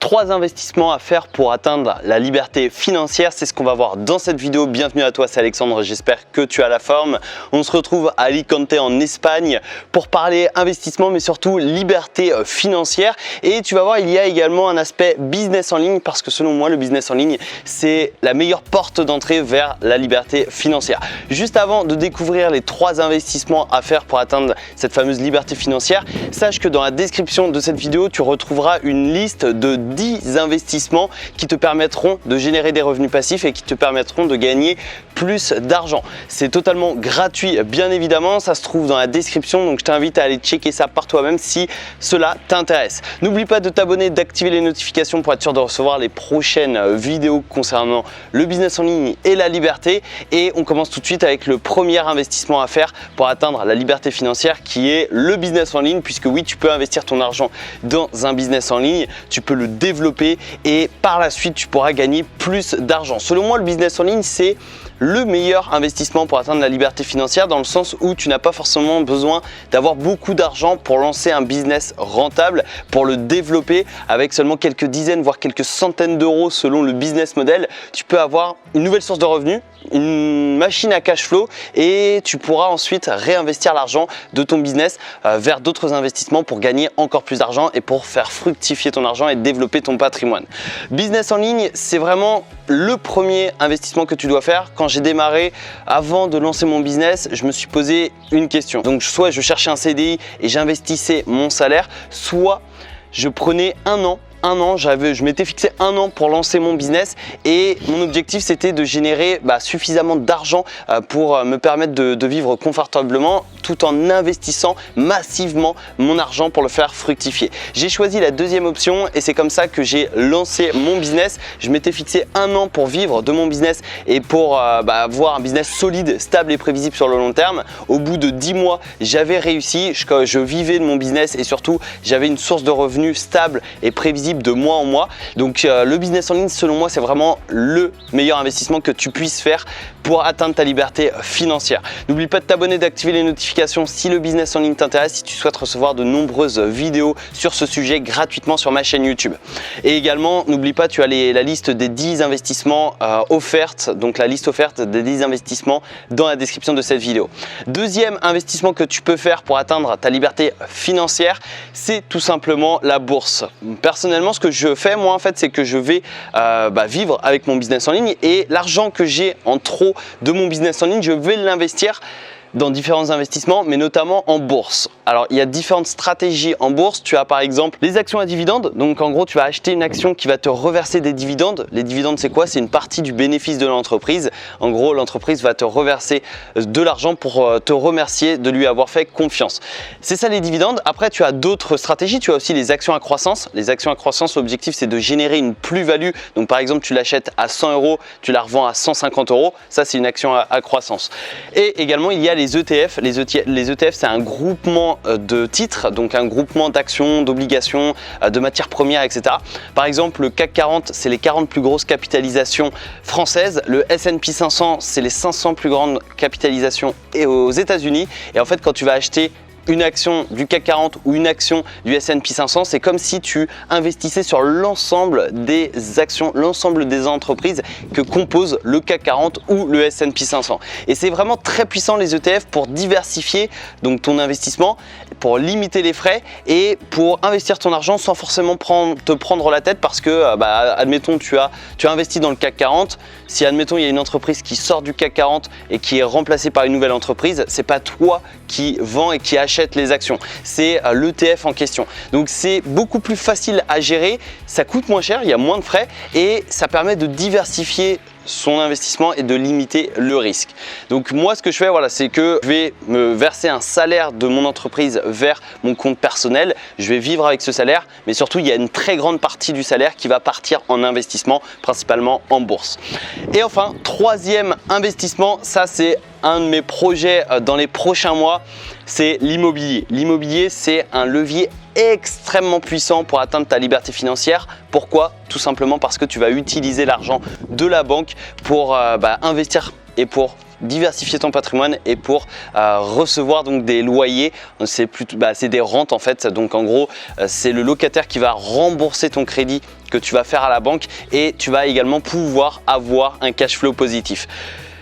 3 investissements à faire pour atteindre la liberté financière. C'est ce qu'on va voir dans cette vidéo. Bienvenue à toi, c'est Alexandre, j'espère que tu as la forme. On se retrouve à Alicante en Espagne pour parler investissement mais surtout liberté financière. Et tu vas voir, il y a également un aspect business en ligne parce que selon moi, le business en ligne, c'est la meilleure porte d'entrée vers la liberté financière. Juste avant de découvrir les 3 investissements à faire pour atteindre cette fameuse liberté financière, sache que dans la description de cette vidéo, tu retrouveras une liste de 10 investissements qui te permettront de générer des revenus passifs et qui te permettront de gagner plus d'argent. C'est totalement gratuit, bien évidemment, ça se trouve dans la description, donc je t'invite à aller checker ça par toi-même si cela t'intéresse. N'oublie pas de t'abonner, d'activer les notifications pour être sûr de recevoir les prochaines vidéos concernant le business en ligne et la liberté. Et on commence tout de suite avec le premier investissement à faire pour atteindre la liberté financière qui est le business en ligne, puisque oui, tu peux investir ton argent dans un business en ligne, tu peux le développer et par la suite tu pourras gagner plus d'argent. Selon moi, le business en ligne, c'est le meilleur investissement pour atteindre la liberté financière dans le sens où tu n'as pas forcément besoin d'avoir beaucoup d'argent pour lancer un business rentable, pour le développer avec seulement quelques dizaines voire quelques centaines d'euros selon le business model. Tu peux avoir une nouvelle source de revenus, une machine à cash flow et tu pourras ensuite réinvestir l'argent de ton business vers d'autres investissements pour gagner encore plus d'argent et pour faire fructifier ton argent et développer ton patrimoine. Business en ligne, c'est vraiment le premier investissement que tu dois faire. Quand j'ai démarré, avant de lancer mon business, je me suis posé une question. Donc soit je cherchais un CDI et j'investissais mon salaire, soit je prenais un an, je m'étais fixé un an pour lancer mon business et mon objectif c'était de générer suffisamment d'argent pour me permettre de vivre confortablement tout en investissant massivement mon argent pour le faire fructifier. J'ai choisi la deuxième option et c'est comme ça que j'ai lancé mon business. Je m'étais fixé un an pour vivre de mon business et pour avoir un business solide, stable et prévisible sur le long terme. Au bout de 10 mois, j'avais réussi, je vivais de mon business et surtout j'avais une source de revenus stable et prévisible de mois en mois. Donc le business en ligne, selon moi, c'est vraiment le meilleur investissement que tu puisses faire pour atteindre ta liberté financière. N'oublie pas de t'abonner, d'activer les notifications si le business en ligne t'intéresse, si tu souhaites recevoir de nombreuses vidéos sur ce sujet gratuitement sur ma chaîne YouTube. Et également, n'oublie pas, tu as la liste des 10 investissements offertes, donc la liste offerte des 10 investissements dans la description de cette vidéo. Deuxième investissement que tu peux faire pour atteindre ta liberté financière, c'est tout simplement la bourse. Personnellement, ce que je fais moi en fait, c'est que je vais vivre avec mon business en ligne et l'argent que j'ai en trop de mon business en ligne, je vais l'investir dans différents investissements, mais notamment en bourse. Alors, il y a différentes stratégies en bourse. Tu as par exemple les actions à dividendes. Donc, en gros, tu vas acheter une action qui va te reverser des dividendes. Les dividendes, c'est quoi? C'est une partie du bénéfice de l'entreprise. En gros, l'entreprise va te reverser de l'argent pour te remercier de lui avoir fait confiance. C'est ça les dividendes. Après, tu as d'autres stratégies. Tu as aussi les actions à croissance. Les actions à croissance, l'objectif, c'est de générer une plus-value. Donc, par exemple, tu l'achètes à 100 euros, tu la revends à 150 euros. Ça, c'est une action à croissance. Et également, il y a les ETF. Les ETF, c'est un groupement de titres, donc un groupement d'actions, d'obligations, de matières premières, etc. Par exemple, le CAC 40, c'est les 40 plus grosses capitalisations françaises. Le S&P 500, c'est les 500 plus grandes capitalisations aux États-Unis. Et en fait, quand tu vas acheter une action du CAC 40 ou une action du S&P 500, c'est comme si tu investissais sur l'ensemble des actions, l'ensemble des entreprises que compose le CAC 40 ou le S&P 500. Et c'est vraiment très puissant les ETF pour diversifier donc ton investissement, pour limiter les frais et pour investir ton argent sans forcément te prendre la tête parce que admettons tu as investi dans le CAC 40. Si admettons il y a une entreprise qui sort du CAC 40 et qui est remplacée par une nouvelle entreprise, c'est pas toi qui vends et qui achète les actions, c'est l'ETF en question. Donc c'est beaucoup plus facile à gérer, ça coûte moins cher, il y a moins de frais et ça permet de diversifier son investissement et de limiter le risque. Donc moi ce que je fais, c'est que je vais me verser un salaire de mon entreprise vers mon compte personnel, je vais vivre avec ce salaire, mais surtout il y a une très grande partie du salaire qui va partir en investissement, principalement en bourse. Et enfin, troisième investissement, ça c'est un de mes projets dans les prochains mois, c'est l'immobilier. L'immobilier, c'est un levier extrêmement puissant pour atteindre ta liberté financière. Pourquoi? Tout simplement parce que tu vas utiliser l'argent de la banque pour investir et pour diversifier ton patrimoine et pour recevoir donc des loyers. C'est des rentes en fait. Donc en gros, c'est le locataire qui va rembourser ton crédit que tu vas faire à la banque et tu vas également pouvoir avoir un cash flow positif.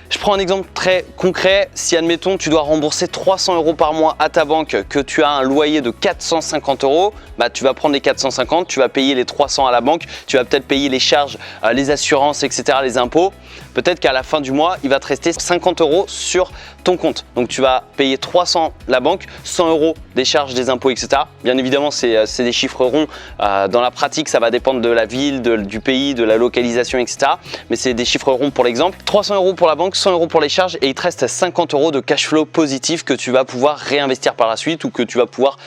Je prends un exemple très concret. Si admettons tu dois rembourser 300 € par mois à ta banque, que tu as un loyer de 450 €, tu vas prendre les 450, tu vas payer les 300 à la banque, tu vas peut-être payer les charges, les assurances, etc., les impôts. Peut-être qu'à la fin du mois, il va te rester 50 € sur ton compte. Donc tu vas payer 300 la banque, 100 € des charges, des impôts, etc. Bien évidemment, c'est des chiffres ronds. Dans la pratique, ça va dépendre de la ville, du pays, de la localisation, etc. Mais c'est des chiffres ronds pour l'exemple. 300 € pour la banque, 100 € pour les charges et il te reste 50 € de cash flow positif que tu vas pouvoir réinvestir par la suite ou que tu vas pouvoir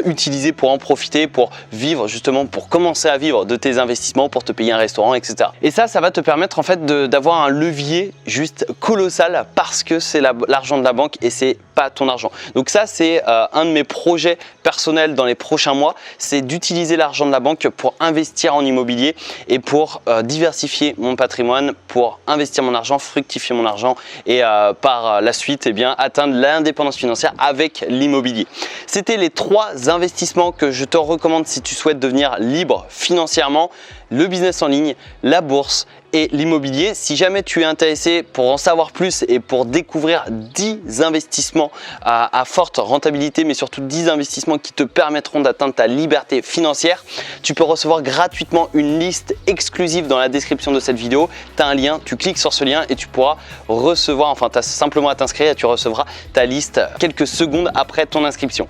utiliser pour en profiter, pour vivre justement, pour commencer à vivre de tes investissements, pour te payer un restaurant, etc. Et ça va te permettre en fait d'avoir un levier juste colossal parce que c'est l'argent de la banque et c'est pas ton argent. Donc ça, c'est un de mes projets personnels dans les prochains mois, c'est d'utiliser l'argent de la banque pour investir en immobilier et pour diversifier mon patrimoine, pour investir mon argent, fructifier mon argent et par la suite atteindre l'indépendance financière avec l'immobilier. C'était les 3 investissements que je te recommande si tu souhaites devenir libre financièrement: le business en ligne, la bourse et l'immobilier. Si jamais tu es intéressé pour en savoir plus et pour découvrir 10 investissements à forte rentabilité, mais surtout 10 investissements qui te permettront d'atteindre ta liberté financière, tu peux recevoir gratuitement une liste exclusive dans la description de cette vidéo. Tu as un lien, tu cliques sur ce lien et tu pourras recevoir, tu as simplement à t'inscrire et tu recevras ta liste quelques secondes après ton inscription.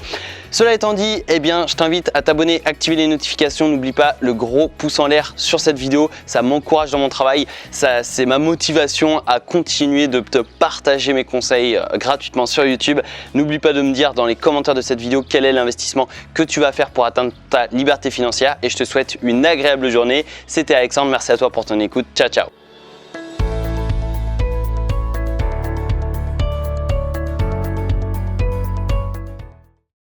Cela étant dit, je t'invite à t'abonner, activer les notifications. N'oublie pas le gros pouce en l'air sur cette vidéo, ça m'encourage dans mon travail, c'est ma motivation à continuer de te partager mes conseils gratuitement sur YouTube. N'oublie pas de me dire dans les commentaires de cette vidéo quel est l'investissement que tu vas faire pour atteindre ta liberté financière et je te souhaite une agréable journée. C'était Alexandre, merci à toi pour ton écoute, ciao ciao.